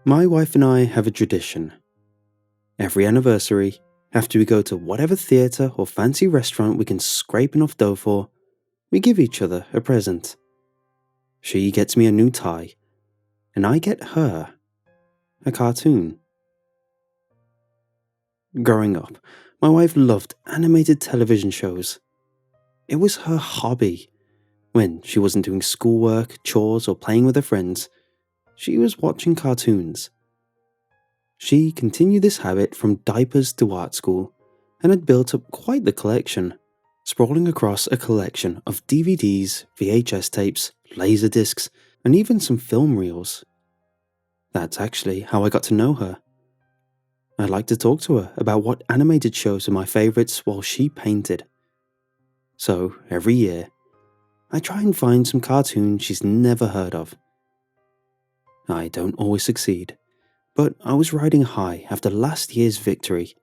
My wife and I have a tradition. Every anniversary, after we go to whatever theatre or fancy restaurant we can scrape enough dough for, we give each other a present. She gets me a new tie, and I get her a cartoon. Growing up, my wife loved animated television shows. It was her hobby. When she wasn't doing schoolwork, chores, or playing with her friends, she was watching cartoons. She continued this habit from diapers to art school and had built up quite the collection, sprawling across a collection of DVDs, VHS tapes, laser discs, and even some film reels. That's actually how I got to know her. I'd like to talk to her about what animated shows are my favourites while she painted. So, every year, I try and find some cartoons she's never heard of. I don't always succeed, but I was riding high after last year's victory.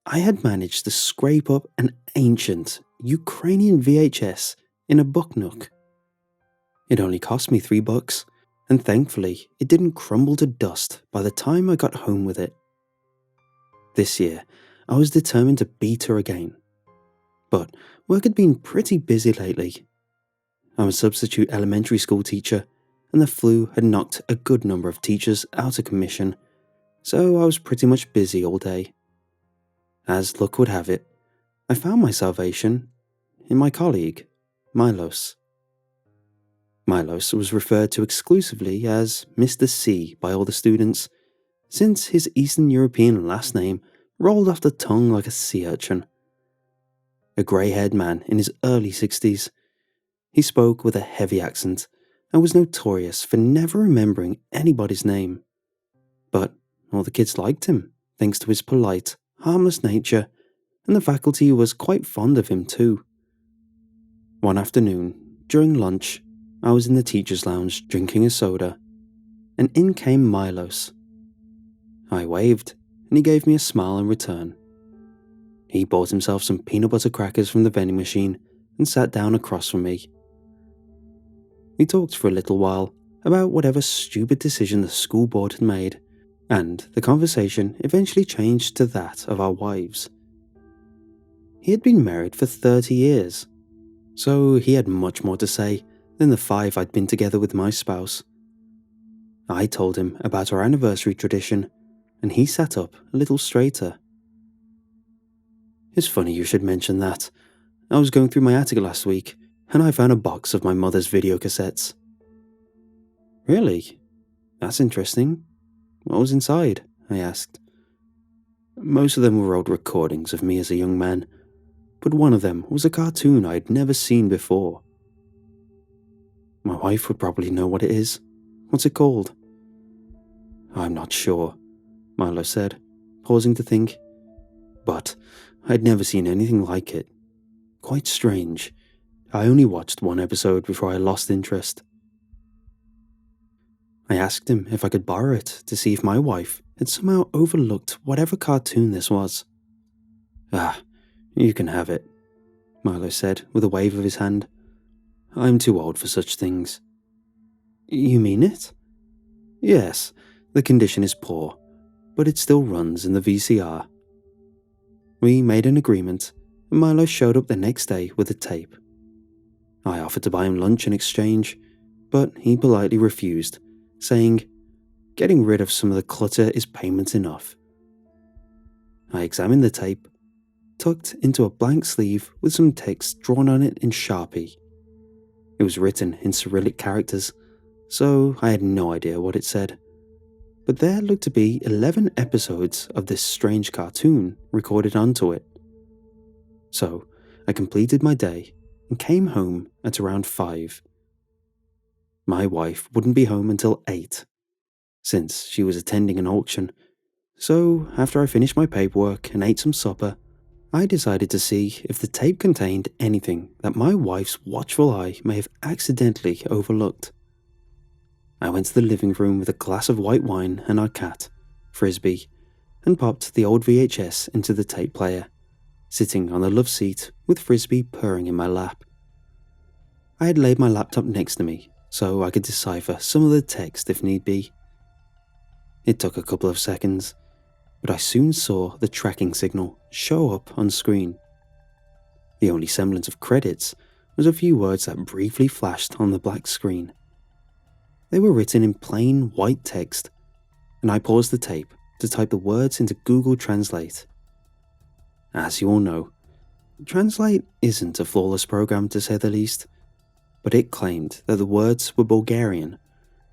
I had managed to scrape up an ancient Ukrainian VHS in a book nook. It only cost me $3, and thankfully it didn't crumble to dust by the time I got home with it. This year, I was determined to beat her again. But work had been pretty busy lately. I'm a substitute elementary school teacher, and the flu had knocked a good number of teachers out of commission, so I was pretty much busy all day. As luck would have it, I found my salvation in my colleague, Milos. Milos was referred to exclusively as Mr. C by all the students, since his Eastern European last name rolled off the tongue like a sea urchin. A grey-haired man in his early 60s, he spoke with a heavy accent and was notorious for never remembering anybody's name. But all the kids liked him, thanks to his polite, harmless nature, and the faculty was quite fond of him too. One afternoon, during lunch, I was in the teacher's lounge drinking a soda, and in came Milos. I waved, and he gave me a smile in return. He bought himself some peanut butter crackers from the vending machine and sat down across from me. We talked for a little while about whatever stupid decision the school board had made, and the conversation eventually changed to that of our wives. He had been married for 30 years, so he had much more to say than the 5 I'd been together with my spouse. I told him about our anniversary tradition, and he sat up a little straighter. It's funny you should mention that. I was going through my attic last week, and I found a box of my mother's video cassettes. Really? That's interesting. What was inside? I asked. Most of them were old recordings of me as a young man, but one of them was a cartoon I had never seen before. My wife would probably know what it is. What's it called? I'm not sure, Milo said, pausing to think. But I'd never seen anything like it. Quite strange. I only watched one episode before I lost interest. I asked him if I could borrow it to see if my wife had somehow overlooked whatever cartoon this was. Ah, you can have it, Milo said with a wave of his hand. I'm too old for such things. You mean it? Yes, the condition is poor, but it still runs in the VCR. We made an agreement, and Milo showed up the next day with a tape. I offered to buy him lunch in exchange, but he politely refused, saying, "Getting rid of some of the clutter is payment enough." I examined the tape, tucked into a blank sleeve with some text drawn on it in Sharpie. It was written in Cyrillic characters, so I had no idea what it said. But there looked to be 11 episodes of this strange cartoon recorded onto it. So I completed my day and came home at around 5. My wife wouldn't be home until 8, since she was attending an auction, so after I finished my paperwork and ate some supper, I decided to see if the tape contained anything that my wife's watchful eye may have accidentally overlooked. I went to the living room with a glass of white wine and our cat, Frisbee, and popped the old VHS into the tape player, sitting on the love seat with Frisbee purring in my lap. I had laid my laptop next to me, so I could decipher some of the text if need be. It took a couple of seconds, but I soon saw the tracking signal show up on screen. The only semblance of credits was a few words that briefly flashed on the black screen. They were written in plain white text, and I paused the tape to type the words into Google Translate. As you all know, Translate isn't a flawless program to say the least, but it claimed that the words were Bulgarian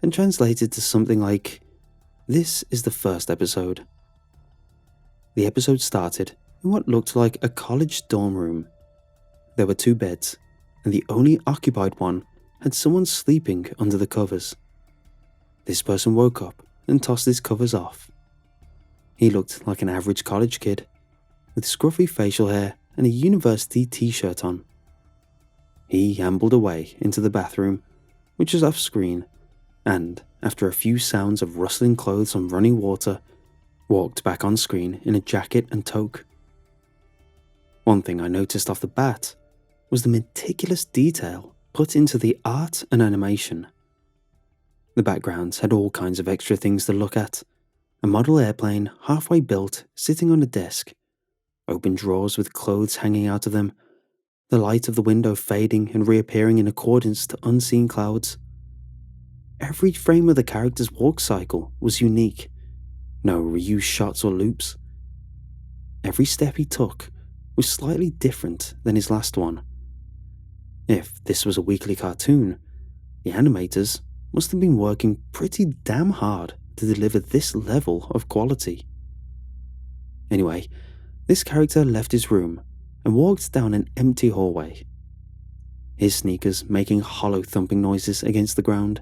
and translated to something like, "This is the first episode." The episode started in what looked like a college dorm room. There were 2 beds, and the only occupied one had someone sleeping under the covers. This person woke up and tossed his covers off. He looked like an average college kid, with scruffy facial hair and a university t-shirt on. He ambled away into the bathroom, which was off screen, and, after a few sounds of rustling clothes on running water, walked back on screen in a jacket and toque. One thing I noticed off the bat was the meticulous detail put into the art and animation. The backgrounds had all kinds of extra things to look at: a model airplane halfway built sitting on a desk, open drawers with clothes hanging out of them, the light of the window fading and reappearing in accordance to unseen clouds. Every frame of the character's walk cycle was unique, no reused shots or loops. Every step he took was slightly different than his last one. If this was a weekly cartoon, the animators must have been working pretty damn hard to deliver this level of quality. Anyway, this character left his room and walked down an empty hallway, his sneakers making hollow thumping noises against the ground.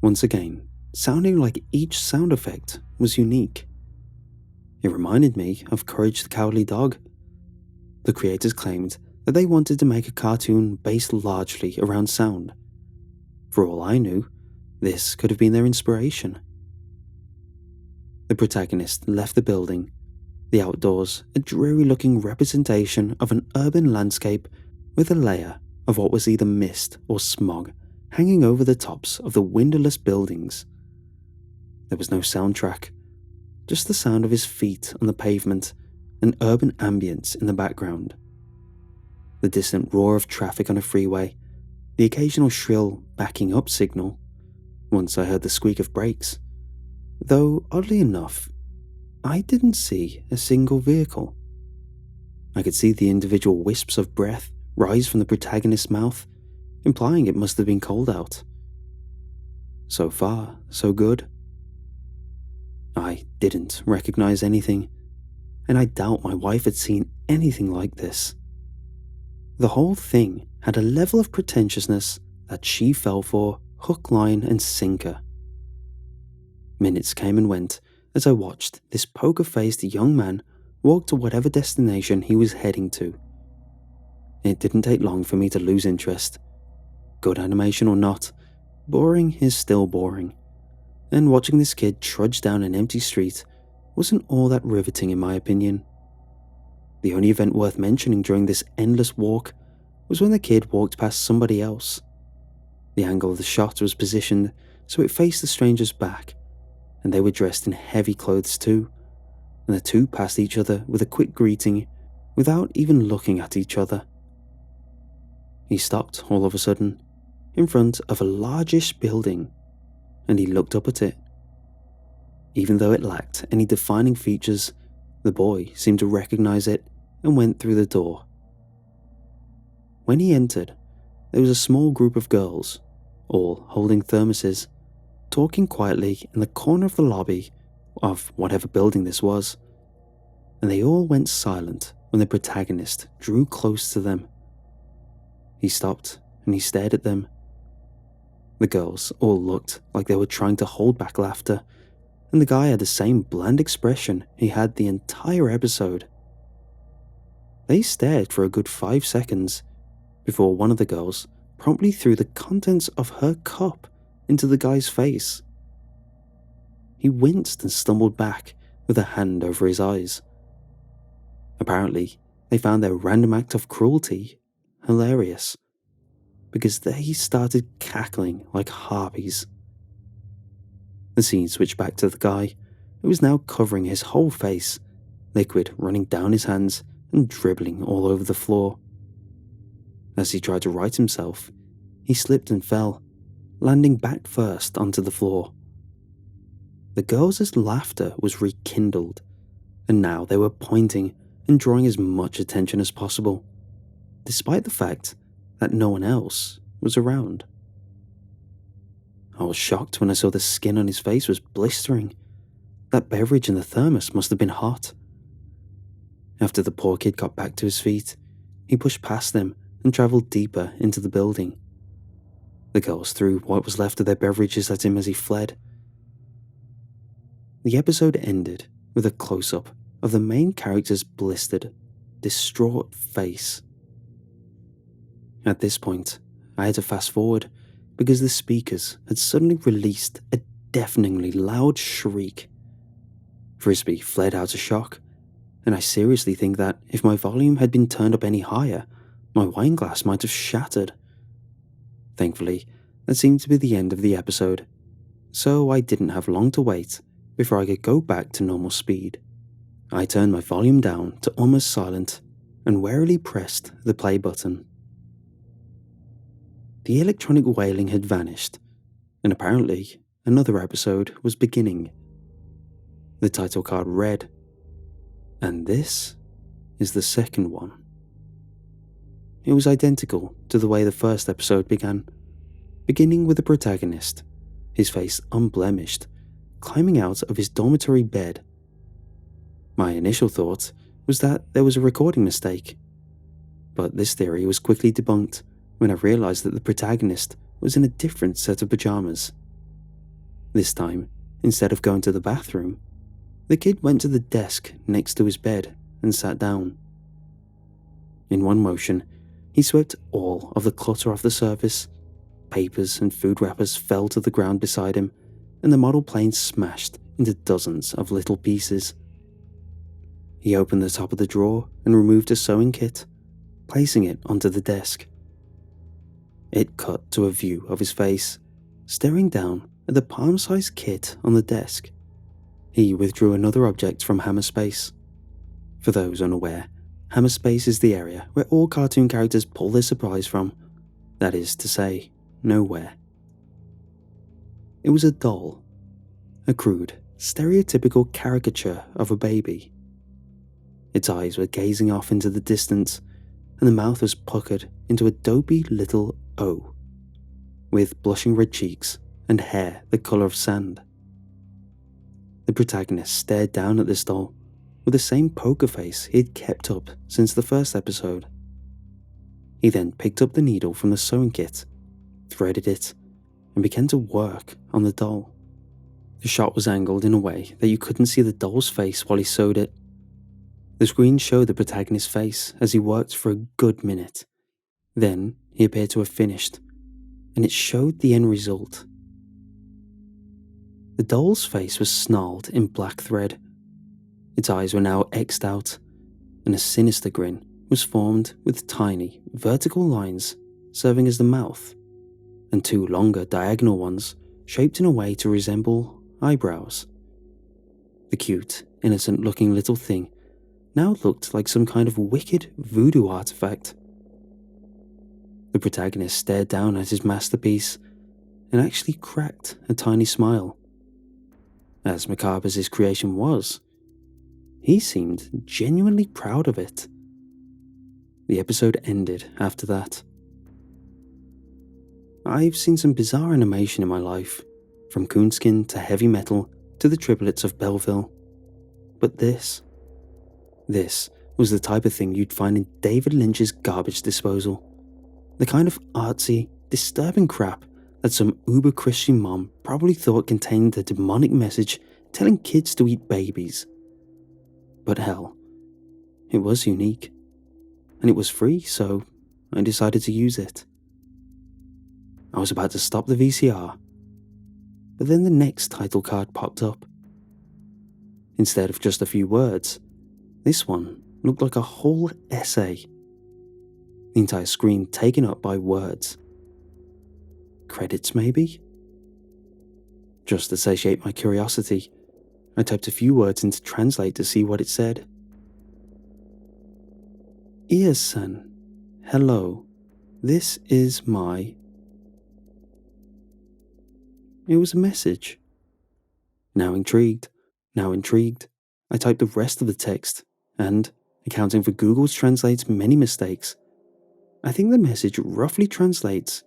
Once again, sounding like each sound effect was unique. It reminded me of Courage the Cowardly Dog. The creators claimed that they wanted to make a cartoon based largely around sound. For all I knew, this could have been their inspiration. The protagonist left the building, the outdoors a dreary-looking representation of an urban landscape with a layer of what was either mist or smog hanging over the tops of the windowless buildings. There was no soundtrack, just the sound of his feet on the pavement and urban ambience in the background. The distant roar of traffic on a freeway, the occasional shrill backing up signal, once I heard the squeak of brakes, though oddly enough, I didn't see a single vehicle. I could see the individual wisps of breath rise from the protagonist's mouth, implying it must have been cold out. So far, so good. I didn't recognize anything, and I doubt my wife had seen anything like this. The whole thing had a level of pretentiousness that she fell for hook, line, and sinker. Minutes came and went as I watched this poker-faced young man walk to whatever destination he was heading to. It didn't take long for me to lose interest. Good animation or not, boring is still boring, and watching this kid trudge down an empty street wasn't all that riveting in my opinion. The only event worth mentioning during this endless walk was when the kid walked past somebody else. The angle of the shot was positioned so it faced the stranger's back, and they were dressed in heavy clothes too, and the two passed each other with a quick greeting without even looking at each other. He stopped all of a sudden, in front of a largish building, and he looked up at it. Even though it lacked any defining features, the boy seemed to recognize it and went through the door. When he entered, there was a small group of girls, all holding thermoses, talking quietly in the corner of the lobby of whatever building this was, and they all went silent when the protagonist drew close to them. He stopped and he stared at them. The girls all looked like they were trying to hold back laughter, and the guy had the same bland expression he had the entire episode. They stared for a good 5 seconds before one of the girls promptly threw the contents of her cup into the guy's face. He winced and stumbled back with a hand over his eyes. Apparently, they found their random act of cruelty hilarious, because they started cackling like harpies. The scene switched back to the guy, who was now covering his whole face, liquid running down his hands and dribbling all over the floor. As he tried to right himself, he slipped and fell, landing back first onto the floor. The girls' laughter was rekindled, and now they were pointing and drawing as much attention as possible, despite the fact that no one else was around. I was shocked when I saw the skin on his face was blistering. That beverage in the thermos must have been hot. After the poor kid got back to his feet, he pushed past them and travelled deeper into the building. The girls threw what was left of their beverages at him as he fled. The episode ended with a close-up of the main character's blistered, distraught face. At this point, I had to fast forward because the speakers had suddenly released a deafeningly loud shriek. Frisbee fled out of shock, and I seriously think that if my volume had been turned up any higher, my wine glass might have shattered. Thankfully, that seemed to be the end of the episode, so I didn't have long to wait before I could go back to normal speed. I turned my volume down to almost silent and warily pressed the play button. The electronic wailing had vanished, and apparently another episode was beginning. The title card read, "And this is the second one." It was identical to the way the first episode began, beginning with the protagonist, his face unblemished, climbing out of his dormitory bed. My initial thought was that there was a recording mistake, but this theory was quickly debunked when I realized that the protagonist was in a different set of pajamas. This time, instead of going to the bathroom, the kid went to the desk next to his bed and sat down. In one motion, he swept all of the clutter off the surface. Papers and food wrappers fell to the ground beside him, and the model plane smashed into dozens of little pieces. He opened the top of the drawer and removed a sewing kit, placing it onto the desk. It cut to a view of his face, staring down at the palm-sized kit on the desk. He withdrew another object from Hammer Space. For those unaware, Hammer Space is the area where all cartoon characters pull their supplies from, that is to say, nowhere. It was a doll, a crude, stereotypical caricature of a baby. Its eyes were gazing off into the distance, and the mouth was puckered into a dopey little O, with blushing red cheeks and hair the colour of sand. The protagonist stared down at this doll with the same poker face he had kept up since the first episode. He then picked up the needle from the sewing kit, threaded it, and began to work on the doll. The shot was angled in a way that you couldn't see the doll's face while he sewed it. The screen showed the protagonist's face as he worked for a good minute. Then he appeared to have finished, and it showed the end result. The doll's face was snarled in black thread. Its eyes were now X'd out, and a sinister grin was formed with tiny, vertical lines serving as the mouth, and two longer diagonal ones shaped in a way to resemble eyebrows. The cute, innocent-looking little thing now looked like some kind of wicked voodoo artifact. The protagonist stared down at his masterpiece and actually cracked a tiny smile. As macabre as his creation was, he seemed genuinely proud of it. The episode ended after that. I've seen some bizarre animation in my life, from coonskin to heavy metal to the triplets of Belleville. But this was the type of thing you'd find in David Lynch's garbage disposal. The kind of artsy, disturbing crap that some uber-Christian mom probably thought contained a demonic message telling kids to eat babies. But hell, it was unique. And it was free, so I decided to use it. I was about to stop the VCR, but then the next title card popped up. Instead of just a few words, this one looked like a whole essay. The entire screen taken up by words. Credits, maybe? Just to satiate my curiosity, I typed a few words into Translate to see what it said. Iya-san, hello. This is my... It was a message. Now intrigued, I typed the rest of the text, and, accounting for Google Translate's many mistakes, I think the message roughly translates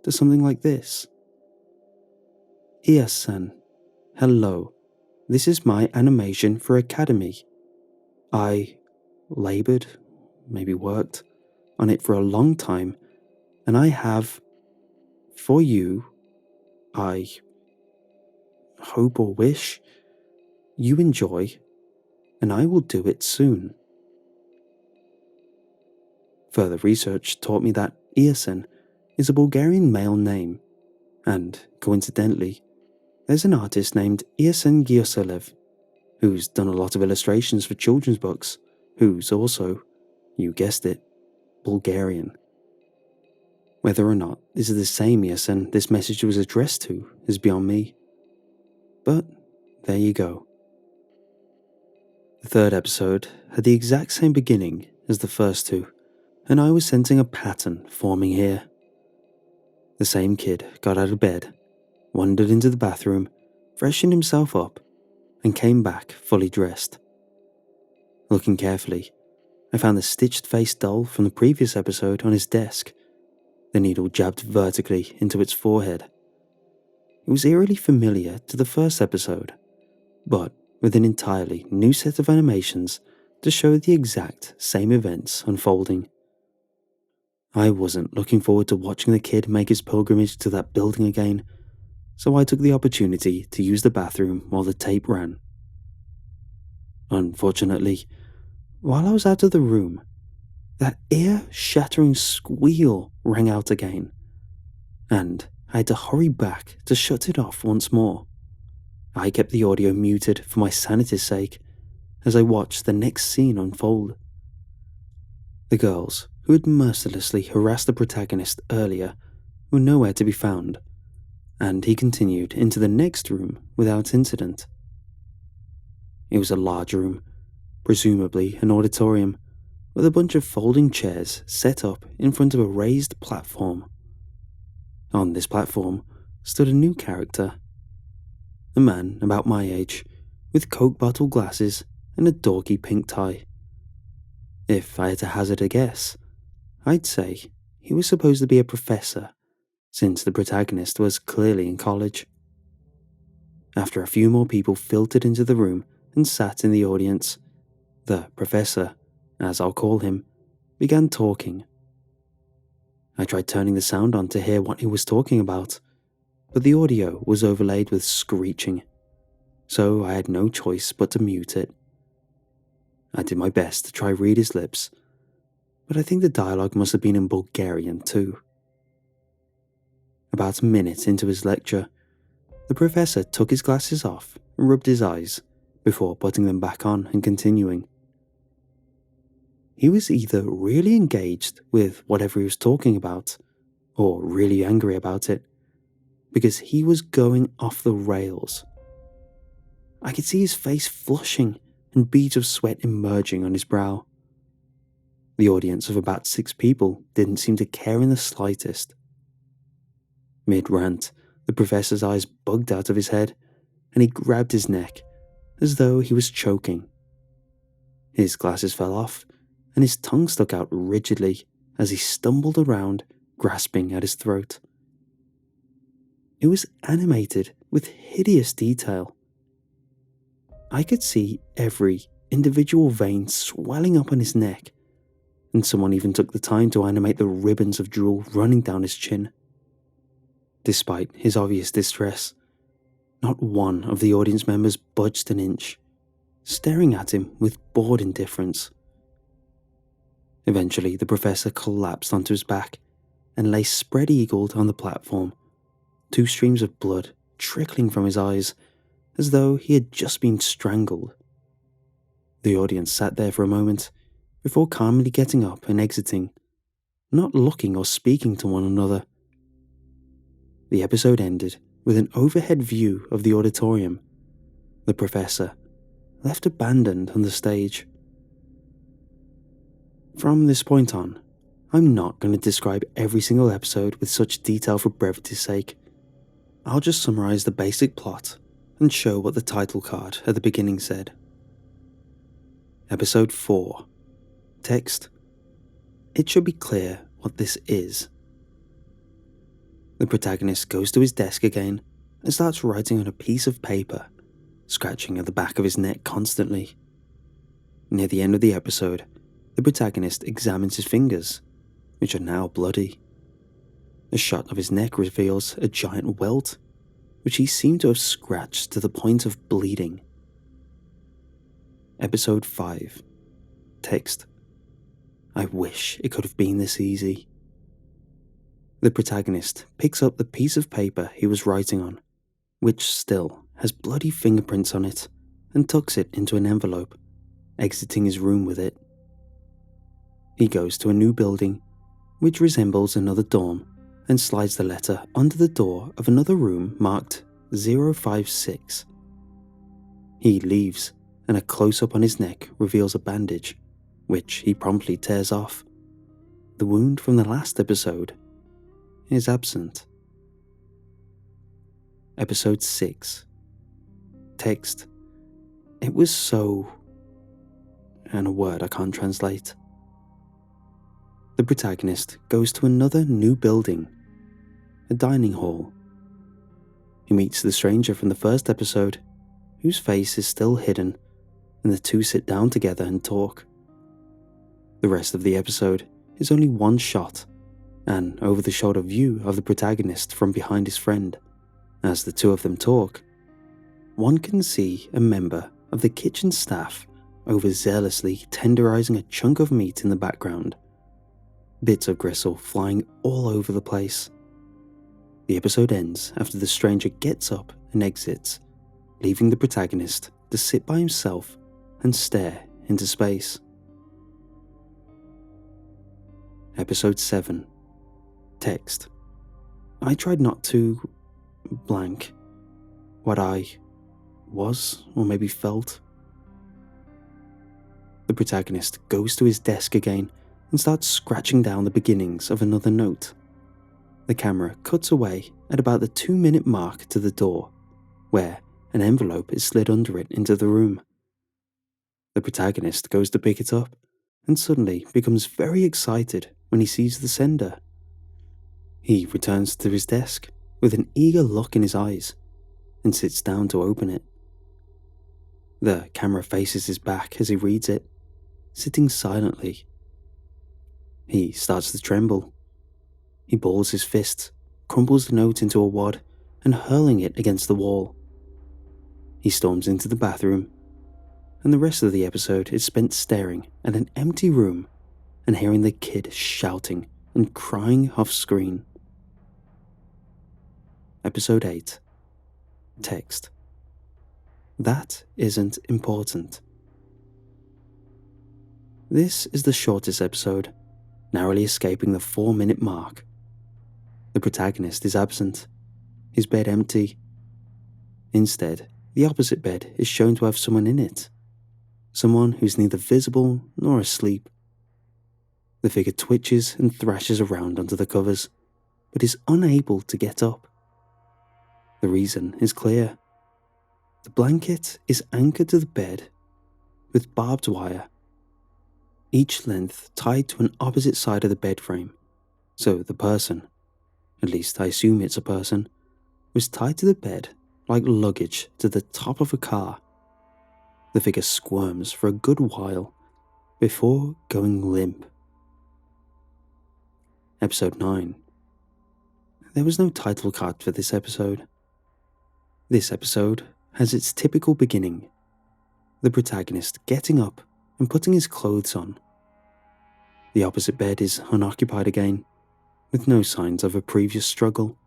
to something like this. Iya-san, hello. This is my animation for Academy. I labored, maybe worked, on it for a long time, and I have, for you, I hope or wish you enjoy, and I will do it soon. Further research taught me that Iya-san is a Bulgarian male name, and, coincidentally, there's an artist named Iya-san Gyosolev, who's done a lot of illustrations for children's books, who's also, you guessed it, Bulgarian. Whether or not this is the same Iya-san this message was addressed to is beyond me. But there you go. The third episode had the exact same beginning as the first two, and I was sensing a pattern forming here. The same kid got out of bed, wandered into the bathroom, freshened himself up, and came back fully dressed. Looking carefully, I found the stitched-faced doll from the previous episode on his desk, the needle jabbed vertically into its forehead. It was eerily familiar to the first episode, but with an entirely new set of animations to show the exact same events unfolding. I wasn't looking forward to watching the kid make his pilgrimage to that building again, so I took the opportunity to use the bathroom while the tape ran. Unfortunately, while I was out of the room, that ear-shattering squeal rang out again, and I had to hurry back to shut it off once more. I kept the audio muted for my sanity's sake as I watched the next scene unfold. The girls, who had mercilessly harassed the protagonist earlier, were nowhere to be found, and he continued into the next room without incident. It was a large room, presumably an auditorium, with a bunch of folding chairs set up in front of a raised platform. On this platform stood a new character. A man about my age, with Coke bottle glasses and a dorky pink tie. If I had to hazard a guess, I'd say he was supposed to be a professor, since the protagonist was clearly in college. After a few more people filtered into the room and sat in the audience, the professor, as I'll call him, began talking. I tried turning the sound on to hear what he was talking about, but the audio was overlaid with screeching, so I had no choice but to mute it. I did my best to try read his lips, but I think the dialogue must have been in Bulgarian too. About a minute into his lecture, the professor took his glasses off and rubbed his eyes before putting them back on and continuing. He was either really engaged with whatever he was talking about, or really angry about it, because he was going off the rails. I could see his face flushing and beads of sweat emerging on his brow. The audience of about 6 people didn't seem to care in the slightest. Mid-rant, the professor's eyes bugged out of his head, and he grabbed his neck, as though he was choking. His glasses fell off, and his tongue stuck out rigidly as he stumbled around, grasping at his throat. It was animated with hideous detail. I could see every individual vein swelling up on his neck, and someone even took the time to animate the ribbons of drool running down his chin. Despite his obvious distress, not one of the audience members budged an inch, staring at him with bored indifference. Eventually, the professor collapsed onto his back and lay spread-eagled on the platform, 2 streams of blood trickling from his eyes, as though he had just been strangled. The audience sat there for a moment, before calmly getting up and exiting, not looking or speaking to one another. The episode ended with an overhead view of the auditorium, the professor, left abandoned on the stage. From this point on, I'm not going to describe every single episode with such detail for brevity's sake. I'll just summarise the basic plot and show what the title card at the beginning said. Episode 4. Text. It should be clear what this is. The protagonist goes to his desk again and starts writing on a piece of paper, scratching at the back of his neck constantly. Near the end of the episode, the protagonist examines his fingers, which are now bloody. A shot of his neck reveals a giant welt, which he seemed to have scratched to the point of bleeding. Episode 5. Text. I wish it could have been this easy. The protagonist picks up the piece of paper he was writing on, which still has bloody fingerprints on it, and tucks it into an envelope, exiting his room with it. He goes to a new building, which resembles another dorm, and slides the letter under the door of another room marked 056. He leaves, and a close-up on his neck reveals a bandage, which he promptly tears off. The wound from the last episode is absent. Episode 6. Text. It was so... and a word I can't translate. The protagonist goes to another new building, a dining hall. He meets the stranger from the first episode, whose face is still hidden, and the two sit down together and talk. The rest of the episode is only one shot, an over-the-shoulder view of the protagonist from behind his friend. As the two of them talk, one can see a member of the kitchen staff overzealously tenderizing a chunk of meat in the background, bits of gristle flying all over the place. The episode ends after the stranger gets up and exits, leaving the protagonist to sit by himself and stare into space. Episode 7. Text. I tried not to... blank. What I... was, or maybe felt. The protagonist goes to his desk again and starts scratching down the beginnings of another note. The camera cuts away at about the 2-minute mark to the door, where an envelope is slid under it into the room. The protagonist goes to pick it up and suddenly becomes very excited when he sees the sender. He returns to his desk with an eager look in his eyes and sits down to open it. The camera faces his back as he reads it, sitting silently. He starts to tremble. He balls his fists, crumbles the note into a wad, and hurling it against the wall. He storms into the bathroom, and the rest of the episode is spent staring at an empty room and hearing the kid shouting and crying off screen. Episode 8. Text. That isn't important. This is the shortest episode, narrowly escaping the 4-minute mark. The protagonist is absent, his bed empty. Instead, the opposite bed is shown to have someone in it, someone who's neither visible nor asleep. The figure twitches and thrashes around under the covers, but is unable to get up. The reason is clear. The blanket is anchored to the bed with barbed wire, each length tied to an opposite side of the bed frame, so the person, at least I assume it's a person, was tied to the bed like luggage to the top of a car. The figure squirms for a good while before going limp. Episode 9. There was no title card for this episode. This episode has its typical beginning, the protagonist getting up and putting his clothes on. The opposite bed is unoccupied again, with no signs of a previous struggle.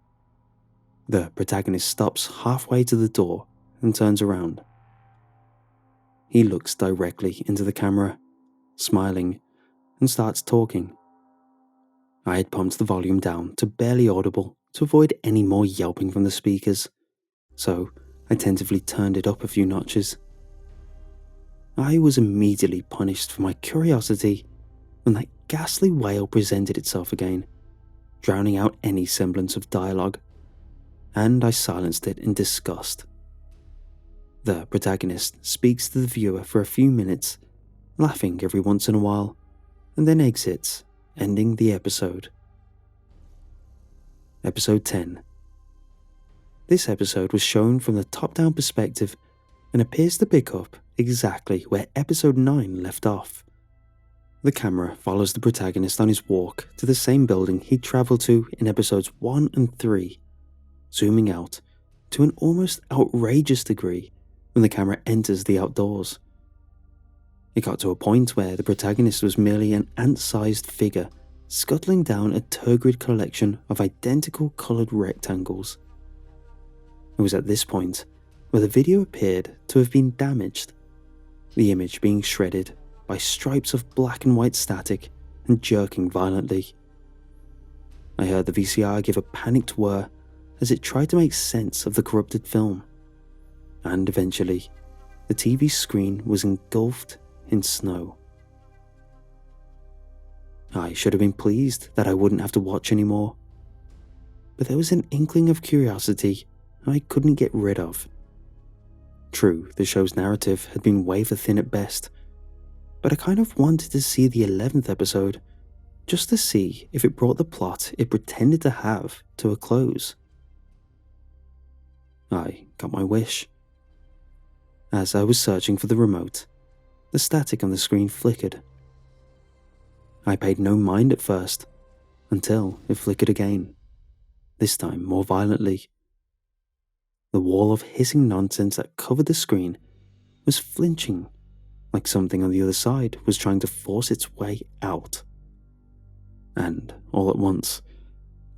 The protagonist stops halfway to the door and turns around. He looks directly into the camera, smiling, and starts talking. I had pumped the volume down to barely audible to avoid any more yelping from the speakers, so I tentatively turned it up a few notches. I was immediately punished for my curiosity when that ghastly wail presented itself again, drowning out any semblance of dialogue, and I silenced it in disgust. The protagonist speaks to the viewer for a few minutes, laughing every once in a while, and then exits, ending the episode. Episode 10. This episode was shown from the top-down perspective and appears to pick up exactly where episode 9 left off. The camera follows the protagonist on his walk to the same building he travelled to in episodes 1 and 3, zooming out to an almost outrageous degree when the camera enters the outdoors. It got to a point where the protagonist was merely an ant-sized figure scuttling down a turgid collection of identical coloured rectangles. It was at this point where the video appeared to have been damaged, the image being shredded by stripes of black and white static and jerking violently. I heard the VCR give a panicked whir as it tried to make sense of the corrupted film, and eventually, the TV screen was engulfed in snow. I should have been pleased that I wouldn't have to watch anymore, but there was an inkling of curiosity I couldn't get rid of. True, the show's narrative had been wafer thin at best, but I kind of wanted to see the 11th episode just to see if it brought the plot it pretended to have to a close. I got my wish. As I was searching for the remote, the static on the screen flickered. I paid no mind at first, until it flickered again, this time more violently. The wall of hissing nonsense that covered the screen was flinching, like something on the other side was trying to force its way out. And, all at once,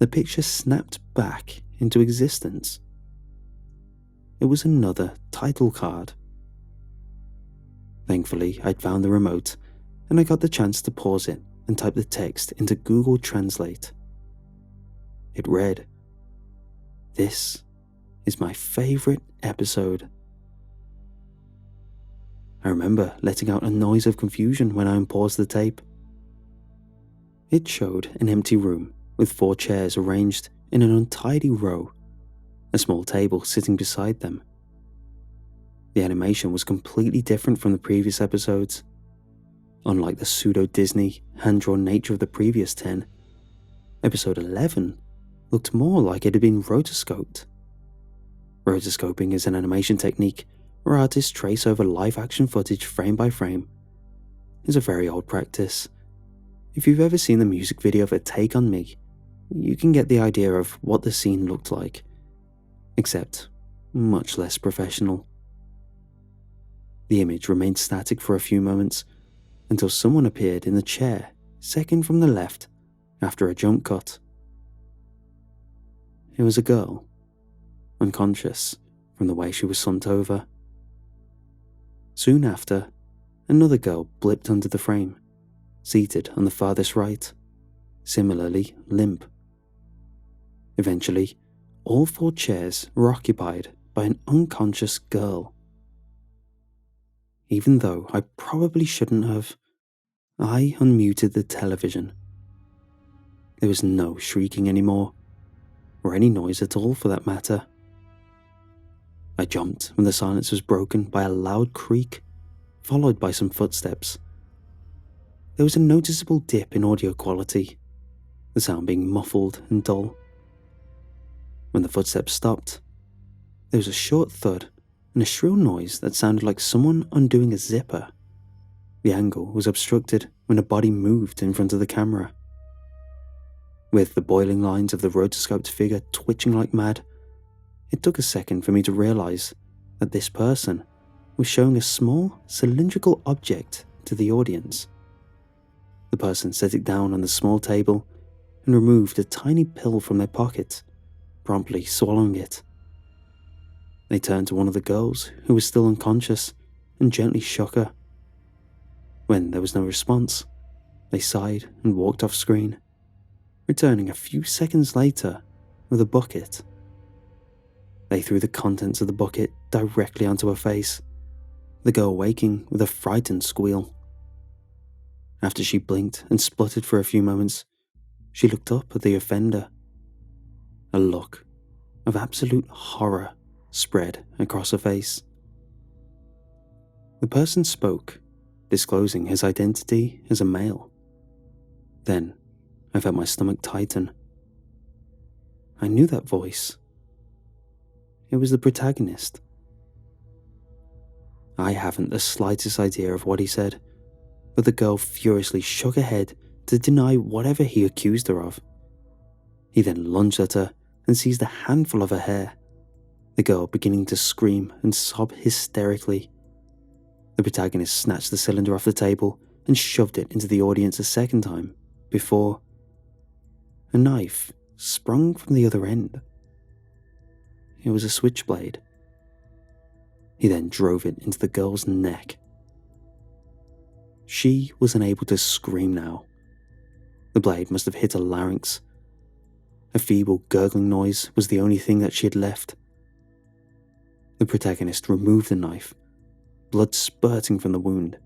the picture snapped back into existence. It was another title card. Thankfully, I'd found the remote, and I got the chance to pause it and type the text into Google Translate. It read, "This is my favourite episode." I remember letting out a noise of confusion when I unpaused the tape. It showed an empty room with 4 chairs arranged in an untidy row, a small table sitting beside them. The animation was completely different from the previous episodes. Unlike the pseudo-Disney, hand-drawn nature of the previous 10, episode 11 looked more like it had been rotoscoped. Rotoscoping is an animation technique where artists trace over live-action footage frame by frame. It's a very old practice. If you've ever seen the music video for Take On Me, you can get the idea of what the scene looked like, except much less professional. The image remained static for a few moments, until someone appeared in the chair second from the left after a jump cut. It was a girl, unconscious from the way she was slumped over. Soon after, another girl blipped under the frame, seated on the farthest right, similarly limp. Eventually, all 4 chairs were occupied by an unconscious girl. Even though I probably shouldn't have, I unmuted the television. There was no shrieking anymore, or any noise at all for that matter. I jumped when the silence was broken by a loud creak, followed by some footsteps. There was a noticeable dip in audio quality, the sound being muffled and dull. When the footsteps stopped, there was a short thud and a shrill noise that sounded like someone undoing a zipper. The angle was obstructed when a body moved in front of the camera. With the boiling lines of the rotoscoped figure twitching like mad, it took a second for me to realize that this person was showing a small cylindrical object to the audience. The person set it down on the small table and removed a tiny pill from their pocket, promptly swallowing it. They turned to one of the girls, who was still unconscious, and gently shook her. When there was no response, they sighed and walked off screen, returning a few seconds later with a bucket. They threw the contents of the bucket directly onto her face, the girl waking with a frightened squeal. After she blinked and spluttered for a few moments, she looked up at the offender. A look of absolute horror spread across her face. The person spoke, disclosing his identity as a male. Then I felt my stomach tighten. I knew that voice. It was the protagonist. I haven't the slightest idea of what he said, but the girl furiously shook her head to deny whatever he accused her of. He then lunged at her and seized a handful of her hair, the girl beginning to scream and sob hysterically. The protagonist snatched the cylinder off the table and shoved it into the audience a second time, before a knife sprung from the other end. It was a switchblade. He then drove it into the girl's neck. She was unable to scream now. The blade must have hit her larynx. A feeble gurgling noise was the only thing that she had left. The protagonist removed the knife, blood spurting from the wound.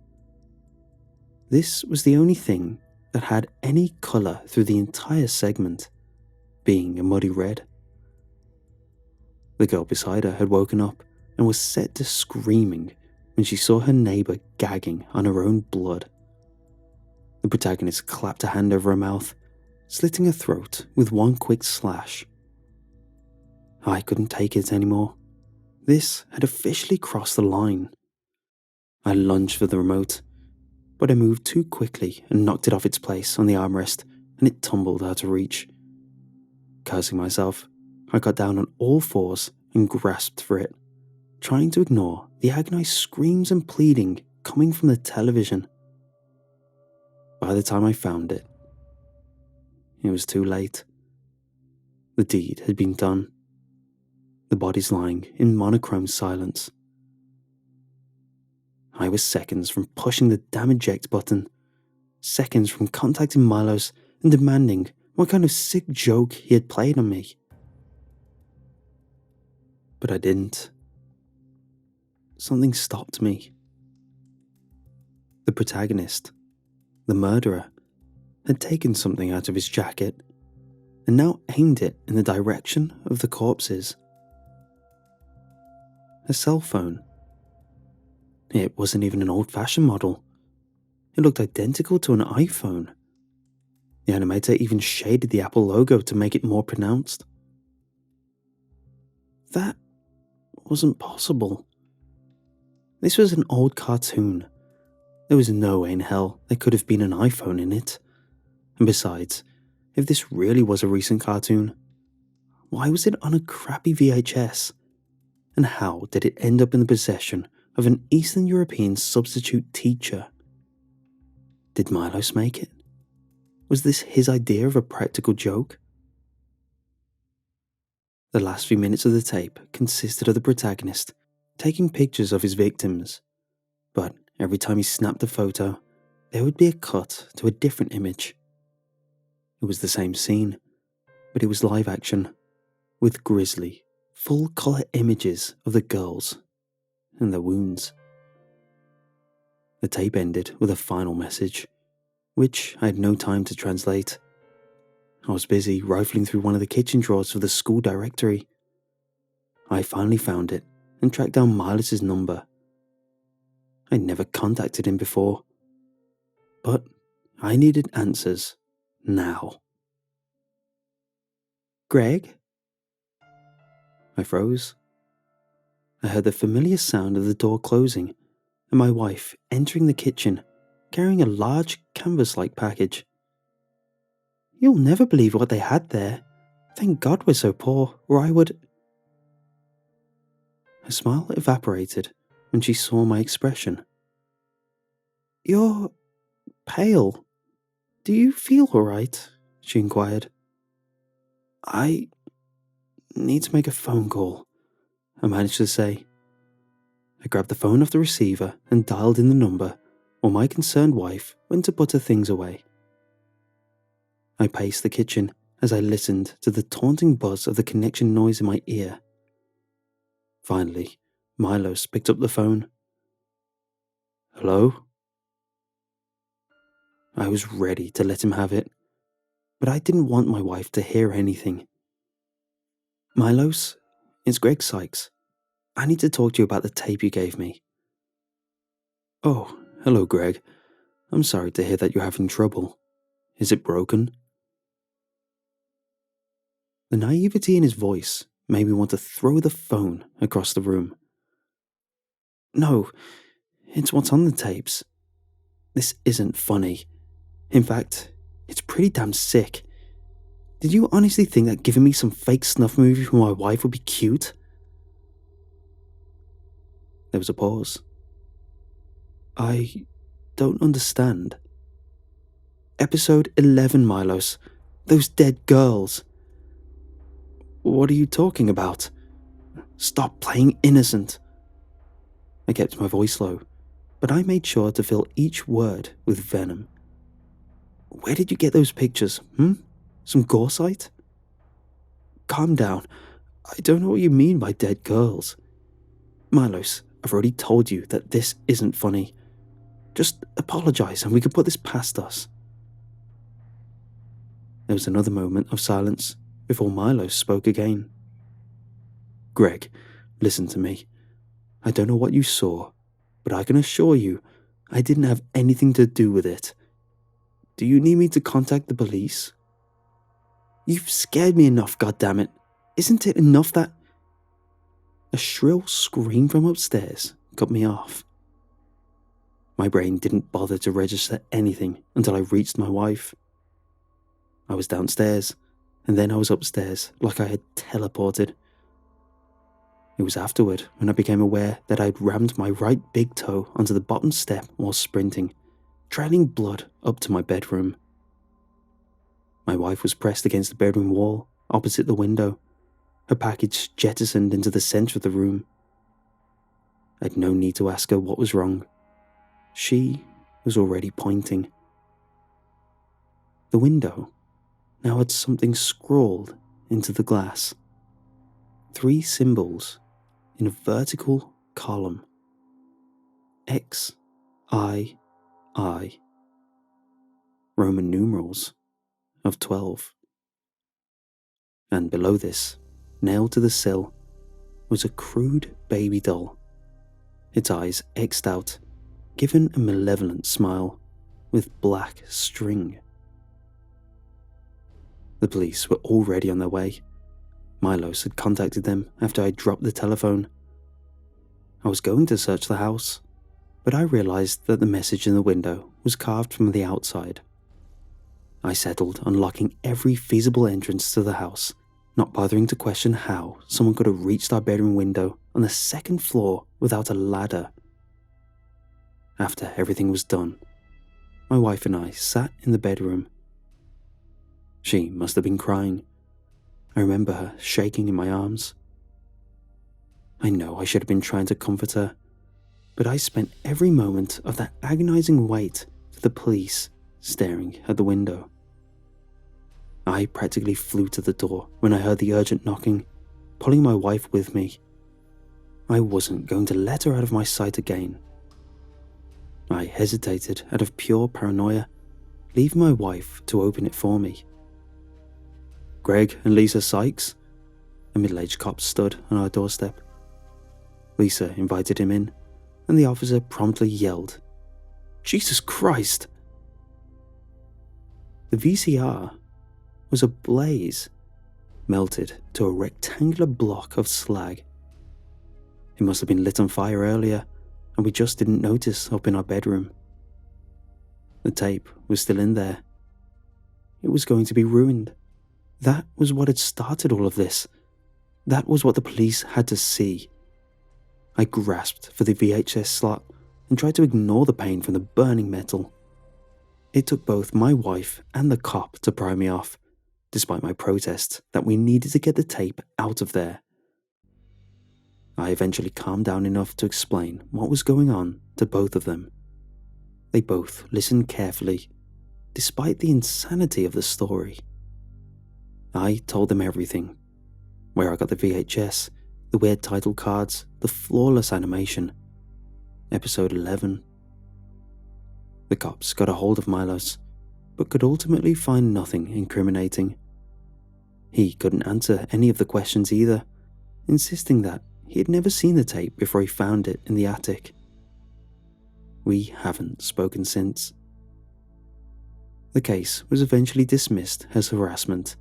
This was the only thing that had any colour through the entire segment, being a muddy red. The girl beside her had woken up and was set to screaming when she saw her neighbour gagging on her own blood. The protagonist clapped a hand over her mouth, slitting her throat with one quick slash. I couldn't take it anymore. This had officially crossed the line. I lunged for the remote, but I moved too quickly and knocked it off its place on the armrest, and it tumbled out of reach. Cursing myself, I got down on all fours and grasped for it, trying to ignore the agonized screams and pleading coming from the television. By the time I found it, it was too late. The deed had been done. The bodies lying in monochrome silence. I was seconds from pushing the damn eject button, seconds from contacting Milos and demanding what kind of sick joke he had played on me. But I didn't. Something stopped me. The protagonist, the murderer, had taken something out of his jacket and now aimed it in the direction of the corpses. A cell phone. It wasn't even an old-fashioned model. It looked identical to an iPhone. The animator even shaded the Apple logo to make it more pronounced. That wasn't possible. This was an old cartoon. There was no way in hell there could have been an iPhone in it. And besides, if this really was a recent cartoon, why was it on a crappy VHS? And how did it end up in the possession of an Eastern European substitute teacher? Did Milos make it? Was this his idea of a practical joke? The last few minutes of the tape consisted of the protagonist taking pictures of his victims, but every time he snapped a photo, there would be a cut to a different image. It was the same scene, but it was live action, with grisly, full-colour images of the girls and their wounds. The tape ended with a final message, which I had no time to translate. I was busy rifling through one of the kitchen drawers for the school directory. I finally found it and tracked down Miles' number. I'd never contacted him before, but I needed answers now. Greg? I froze. I heard the familiar sound of the door closing and my wife entering the kitchen carrying a large canvas-like package. You'll never believe what they had there. Thank God we're so poor, or I would... Her smile evaporated when she saw my expression. You're pale. Do you feel alright? She inquired. I need to make a phone call, I managed to say. I grabbed the phone off the receiver and dialed in the number while my concerned wife went to put her things away. I paced the kitchen as I listened to the taunting buzz of the connection noise in my ear. Finally, Milos picked up the phone. "Hello?" I was ready to let him have it, but I didn't want my wife to hear anything. "Milos, it's Greg Sykes. I need to talk to you about the tape you gave me." "Oh, hello, Greg. I'm sorry to hear that you're having trouble. Is it broken?" The naivety in his voice made me want to throw the phone across the room. "No, it's what's on the tapes. This isn't funny. In fact, it's pretty damn sick. Did you honestly think that giving me some fake snuff movie from my wife would be cute?" There was a pause. "I don't understand." "Episode 11, Milos. Those dead girls." "What are you talking about? Stop playing innocent." I kept my voice low, but I made sure to fill each word with venom. "Where did you get those pictures, Some gore site?" "Calm down. I don't know what you mean by dead girls. Milos, I've already told you that this isn't funny. Just apologize and we can put this past us." There was another moment of silence before Milos spoke again. "Greg, listen to me. I don't know what you saw, but I can assure you I didn't have anything to do with it. Do you need me to contact the police?" "You've scared me enough, goddammit. Isn't it enough that—" A shrill scream from upstairs cut me off. My brain didn't bother to register anything until I reached my wife. I was downstairs, and then I was upstairs like I had teleported. It was afterward when I became aware that I had rammed my right big toe onto the bottom step while sprinting, trailing blood up to my bedroom. My wife was pressed against the bedroom wall, opposite the window, her package jettisoned into the center of the room. I had no need to ask her what was wrong. She was already pointing. The window now had something scrawled into the glass. 3 symbols in a vertical column. X, I, I. Roman numerals of 12. And below this, nailed to the sill, was a crude baby doll, its eyes X'd out, given a malevolent smile, with black string. The police were already on their way. Milos had contacted them after I dropped the telephone. I was going to search the house, but I realized that the message in the window was carved from the outside. I settled on locking every feasible entrance to the house, not bothering to question how someone could have reached our bedroom window on the 2nd floor without a ladder. After everything was done, my wife and I sat in the bedroom. She must have been crying. I remember her shaking in my arms. I know I should have been trying to comfort her, but I spent every moment of that agonizing wait for the police staring at the window. I practically flew to the door when I heard the urgent knocking, pulling my wife with me. I wasn't going to let her out of my sight again. I hesitated out of pure paranoia, leaving my wife to open it for me. "Greg and Lisa Sykes?" A middle-aged cop stood on our doorstep. Lisa invited him in, and the officer promptly yelled, "Jesus Christ!" The VCR was ablaze, melted to a rectangular block of slag. It must have been lit on fire earlier, and we just didn't notice up in our bedroom. The tape was still in there. It was going to be ruined. That was what had started all of this. That was what the police had to see. I grasped for the VHS slot and tried to ignore the pain from the burning metal. It took both my wife and the cop to pry me off, despite my protests that we needed to get the tape out of there. I eventually calmed down enough to explain what was going on to both of them. They both listened carefully, despite the insanity of the story. I told them everything: where I got the VHS, the weird title cards, the flawless animation. Episode 11. The cops got a hold of Milos, but could ultimately find nothing incriminating. He couldn't answer any of the questions either, insisting that he had never seen the tape before he found it in the attic. We haven't spoken since. The case was eventually dismissed as harassment.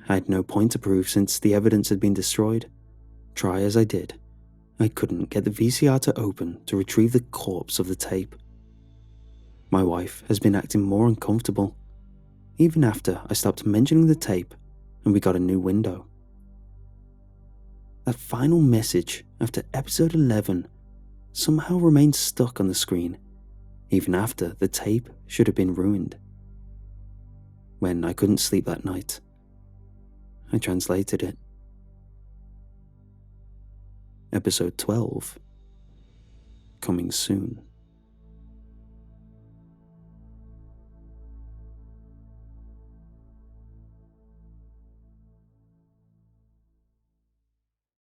I had no point to prove since the evidence had been destroyed. Try as I did, I couldn't get the VCR to open to retrieve the corpse of the tape. My wife has been acting more uncomfortable, even after I stopped mentioning the tape and we got a new window. That final message after episode 11 somehow remained stuck on the screen, even after the tape should have been ruined. When I couldn't sleep that night, I translated it. Episode 12, coming soon.